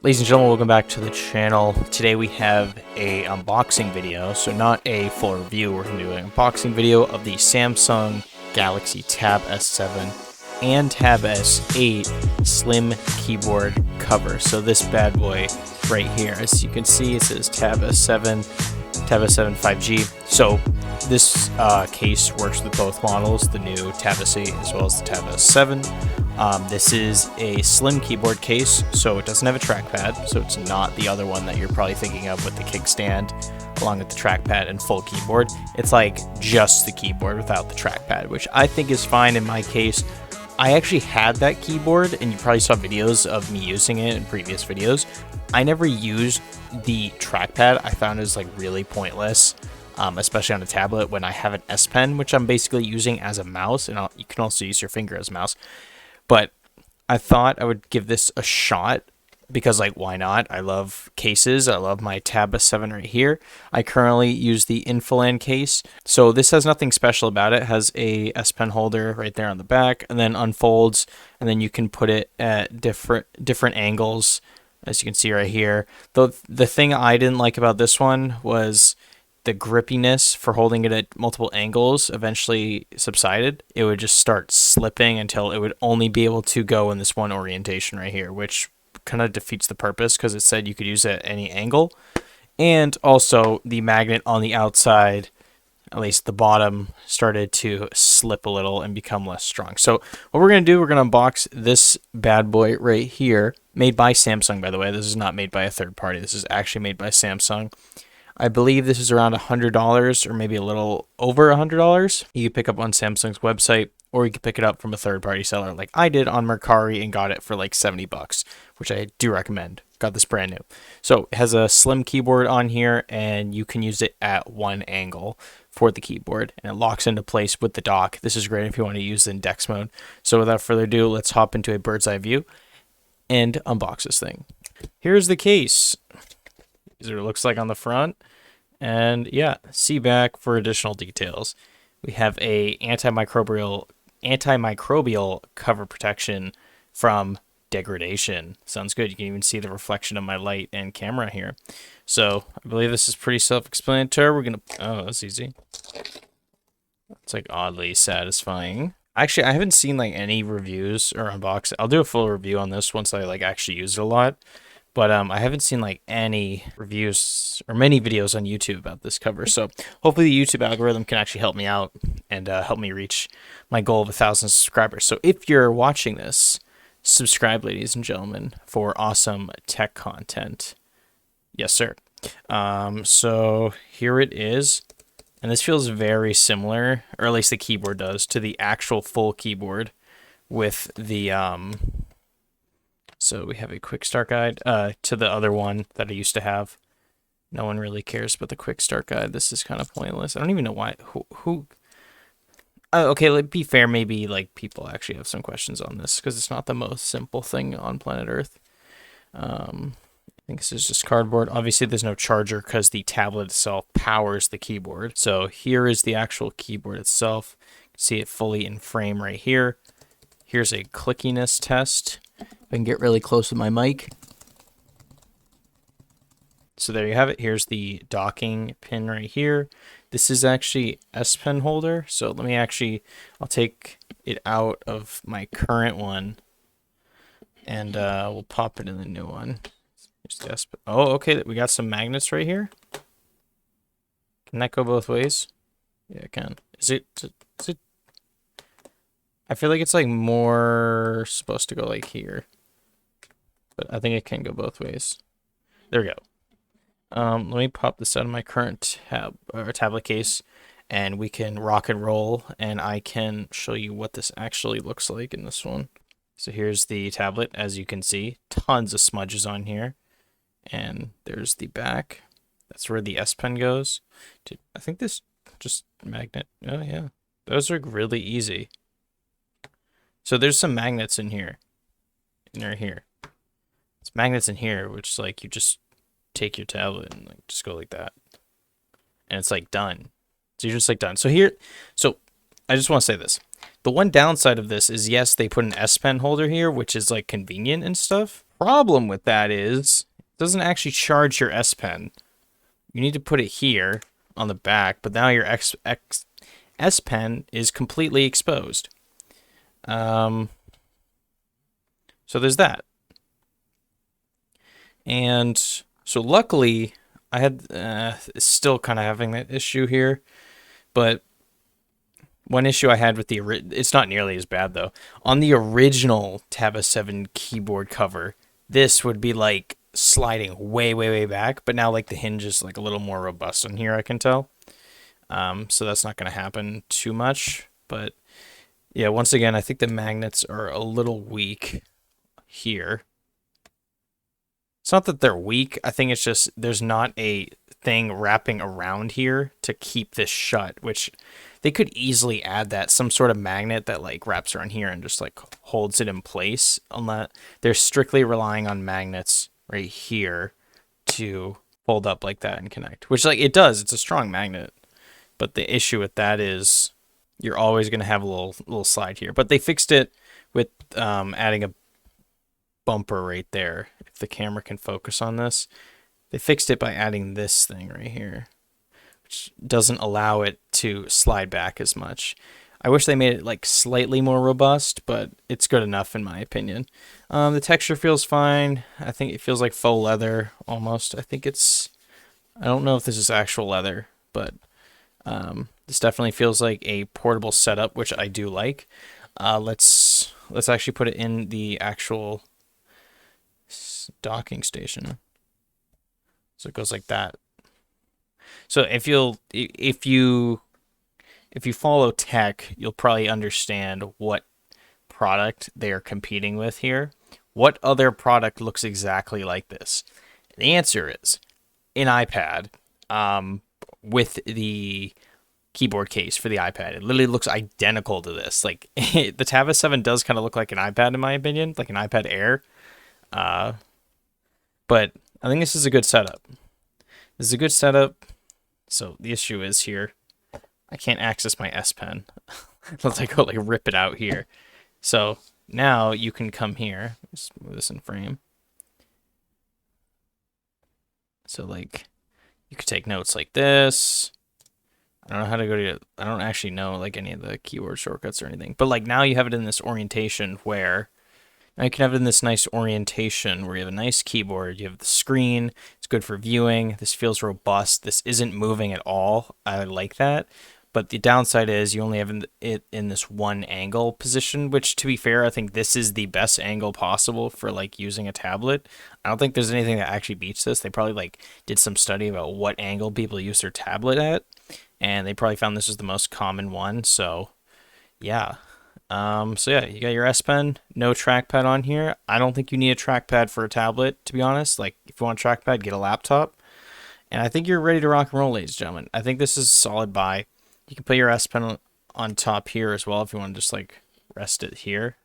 Ladies and gentlemen, welcome back to the channel. Today we have a unboxing video, so not a full review. We're going to do an unboxing video of the Samsung Galaxy Tab S7 and Tab S8 slim keyboard cover. So this bad boy right here, as you can see, it says Tab S7 5G. So this case works with both models, the new Tab S8 as well as the Tab S7. This is a slim keyboard case, so it doesn't have a trackpad, so it's not the other one that you're probably thinking of with the kickstand along with the trackpad and full keyboard. It's like just the keyboard without the trackpad, which I think is fine in my case. I actually had that keyboard, and you probably saw videos of me using it in previous videos. I never used the trackpad. I found it was like really pointless, especially on a tablet when I have an S Pen, which I'm basically using as a mouse, and you can also use your finger as a mouse. But I thought I would give this a shot because, like, why not? I love cases. I love my Tab S7 right here. I currently use the Infoland case. So this has nothing special about it. It has a S Pen holder right there on the back and then unfolds, and then you can put it at different angles, as you can see right here. The thing I didn't like about this one was the grippiness for holding it at multiple angles eventually subsided. It would just start slipping until it would only be able to go in this one orientation right here, which kind of defeats the purpose because it said you could use it at any angle. And also the magnet on the outside, at least the bottom, started to slip a little and become less strong. So what we're going to do, we're going to unbox this bad boy right here, made by Samsung, by the way. This is not made by a third party. This is actually made by Samsung. I believe this is around $100 or maybe a little over $100. You can pick up on Samsung's website, or you can pick it up from a third-party seller like I did on Mercari and got it for like 70 bucks, which I do recommend. Got this brand new. So it has a slim keyboard on here, and you can use it at one angle for the keyboard, and it locks into place with the dock. This is great if you want to use it in DeX mode. So without further ado, let's hop into a bird's eye view and unbox this thing. Here's the case. This is what it looks like on the front. And yeah, see back for additional details. We have a antimicrobial cover protection from degradation. Sounds good. You can even see the reflection of my light and camera here. So I believe this is pretty self-explanatory. We're gonna, oh, that's easy. It's like oddly satisfying. Actually, I haven't seen like any reviews or unboxing. I'll do a full review on this once I like actually use it a lot. But I haven't seen like any reviews or many videos on YouTube about this cover. So hopefully the YouTube algorithm can actually help me out and help me reach my goal of 1,000 subscribers. So if you're watching this, subscribe, ladies and gentlemen, for awesome tech content. Yes, sir. So here it is. And this feels very similar, or at least the keyboard does, to the actual full keyboard with the... So we have a quick start guide to the other one that I used to have. No one really cares about the quick start guide. This is kind of pointless. I don't even know why. Okay, let's be fair. Maybe like people actually have some questions on this because it's not the most simple thing on planet Earth. I think this is just cardboard. Obviously, there's no charger because the tablet itself powers the keyboard. So here is the actual keyboard itself. You can see it fully in frame right here. Here's a clickiness test. I can get really close with my mic. So there you have it. Here's the docking pin right here. This is actually S Pen holder. So let me I'll take it out of my current one and we'll pop it in the new one. Oh, okay. We got some magnets right here. Can that go both ways? Yeah, it can. Is it? I feel like it's like more supposed to go like here. But I think it can go both ways. There we go. Let me pop this out of my current tablet case, and we can rock and roll, and I can show you what this actually looks like in this one. So here's the tablet, as you can see. Tons of smudges on here. And there's the back. That's where the S Pen goes. I think this just magnet. Oh, yeah. Those are really easy. So there's some magnets in here. And they're here. It's magnets in here, which is like you just take your tablet and like just go like that. And it's like done. So you're just like done. So I just want to say this. The one downside of this is, yes, they put an S Pen holder here, which is like convenient and stuff. problem with that is it doesn't actually charge your S Pen. You need to put it here on the back, but now your S Pen is completely exposed. So there's that. And so luckily, I had still kind of having that issue here, but one issue I had with it's not nearly as bad though. On the original Tab S7 keyboard cover, this would be like sliding way, way, way back, but now like the hinge is like a little more robust on here, I can tell. So that's not going to happen too much, but yeah, once again, I think the magnets are a little weak here. It's not that they're weak. I think it's just there's not a thing wrapping around here to keep this shut, which they could easily add that, some sort of magnet that like wraps around here and just like holds it in place. Unless they're strictly relying on magnets right here to fold up like that and connect, which like it does. It's a strong magnet, but the issue with that is you're always going to have a little slide here. But they fixed it with adding a bumper right there. If the camera can focus on this, they fixed it by adding this thing right here, which doesn't allow it to slide back as much. I wish they made it like slightly more robust, but it's good enough in my opinion. The texture feels fine. I think it feels like faux leather almost. I don't know if this is actual leather, but this definitely feels like a portable setup, which I do like. Let's actually put it in the actual docking station. So it goes like that. So if you follow tech, you'll probably understand what product they are competing with here. What other product looks exactly like this? The answer is an iPad with the keyboard case for the iPad. It literally looks identical to this. Like the Tab S7 does kind of look like an iPad in my opinion, like an iPad Air. But I think this is a good setup. This is a good setup. So the issue is here, I can't access my S Pen. Let's like go like rip it out here. So now you can come here. Just move this in frame. So like you could take notes like this. I don't know how to go to. I don't actually know like any of the keyboard shortcuts or anything. But like now you have it in this orientation where. Now you can have it in this nice orientation where you have a nice keyboard, you have the screen, it's good for viewing, this feels robust, this isn't moving at all, I like that. But the downside is you only have it in this one angle position, which to be fair, I think this is the best angle possible for like using a tablet. I don't think there's anything that actually beats this. They probably like did some study about what angle people use their tablet at, and they probably found this is the most common one, so yeah. So yeah, you got your S Pen, no trackpad on here. I don't think you need a trackpad for a tablet, to be honest. Like, if you want a trackpad, get a laptop. And I think you're ready to rock and roll, ladies and gentlemen. I think this is a solid buy. You can put your S Pen on top here as well if you want to just, like, rest it here.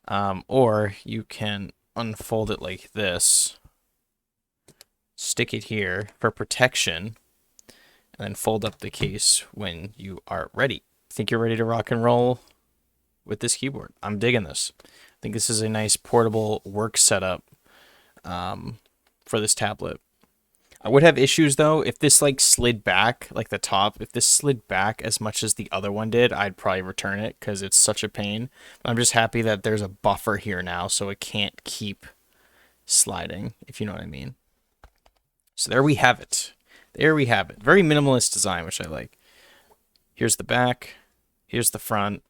Or you can unfold it like this, stick it here for protection, and then fold up the case when you are ready. Think you're ready to rock and roll with this keyboard. I'm digging this. I think this is a nice portable work setup for this tablet. I would have issues though if this like slid back, like the top, if this slid back as much as the other one did, I'd probably return it because it's such a pain. But I'm just happy that there's a buffer here now so it can't keep sliding, if you know what I mean. So there we have it. There we have it. Very minimalist design, which I like. Here's the back. Here's the front.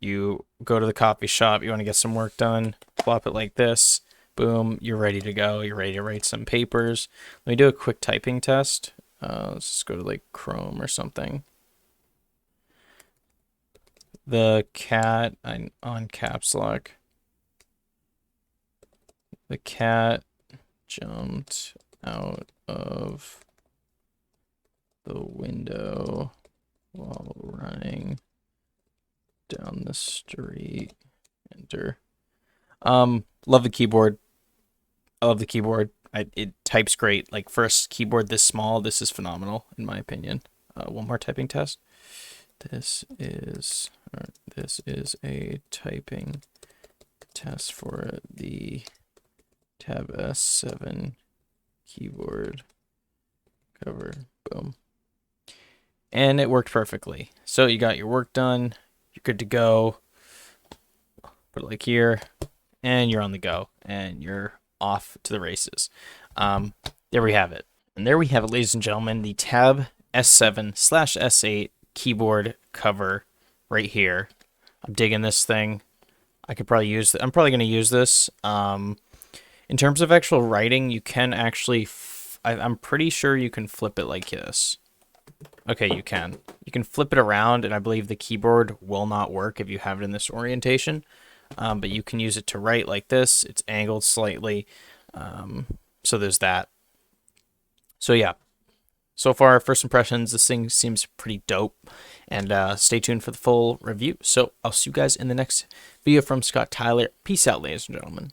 You go to the coffee shop, you want to get some work done, plop it like this, boom, you're ready to go. You're ready to write some papers. Let me do a quick typing test. Let's just go to like Chrome or something. The cat, on caps lock. The cat jumped out of the window while running down the street. Enter. Love the keyboard. I love the keyboard. It types great. Like for a keyboard this small, this is phenomenal in my opinion. One more typing test. This is a typing test for the Tab S7 keyboard cover. Boom. And it worked perfectly. So you got your work done. You're good to go. Put it like here, and you're on the go, and you're off to the races. There we have it. And there we have it, ladies and gentlemen, the Tab S7/S8 keyboard cover right here. I'm digging this thing. I'm probably going to use this. In terms of actual writing, you can actually, I'm pretty sure you can flip it like this. Okay, you can. You can flip it around, and I believe the keyboard will not work if you have it in this orientation. But you can use it to write like this. It's angled slightly. So there's that. So yeah. So far, first impressions, this thing seems pretty dope. And stay tuned for the full review. So I'll see you guys in the next video from Scott Tyler. Peace out, ladies and gentlemen.